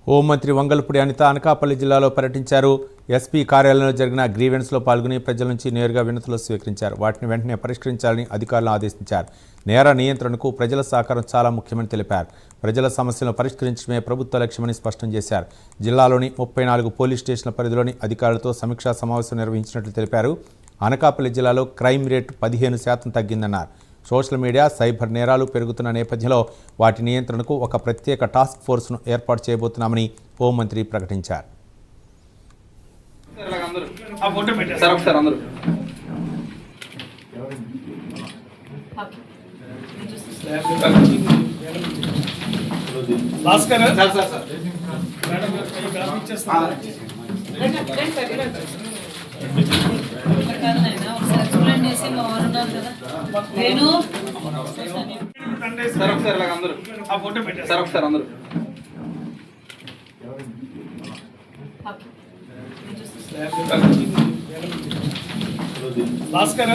హోంమంత్రి వంగలపూడి అనిత అనకాపల్లి జిల్లాలో పర్యటించారు. ఎస్పీ కార్యాలయంలో జరిగిన గ్రీవెన్స్లో పాల్గొని ప్రజల నుంచి నేరుగా వినతులు స్వీకరించారు. వాటిని వెంటనే పరిష్కరించాలని అధికారులను ఆదేశించారు. నేర నియంత్రణకు ప్రజల సహకారం చాలా ముఖ్యమని తెలిపారు. ప్రజల సమస్యలను పరిష్కరించడమే ప్రభుత్వ లక్ష్యమని స్పష్టం చేశారు. జిల్లాలోని 34 పోలీస్ స్టేషన్ల పరిధిలోని అధికారులతో సమీక్షా సమావేశం నిర్వహించినట్లు తెలిపారు. అనకాపల్లి జిల్లాలో క్రైమ్ రేటు 15% తగ్గిందన్నారు. సోషల్ మీడియా, సైబర్ నేరాలు పెరుగుతున్న నేపథ్యంలో వాటి నియంత్రణకు ఒక ప్రత్యేక టాస్క్ ఫోర్స్ను ఏర్పాటు చేయబోతున్నామని హోంమంత్రి ప్రకటించారు. భాస్కర్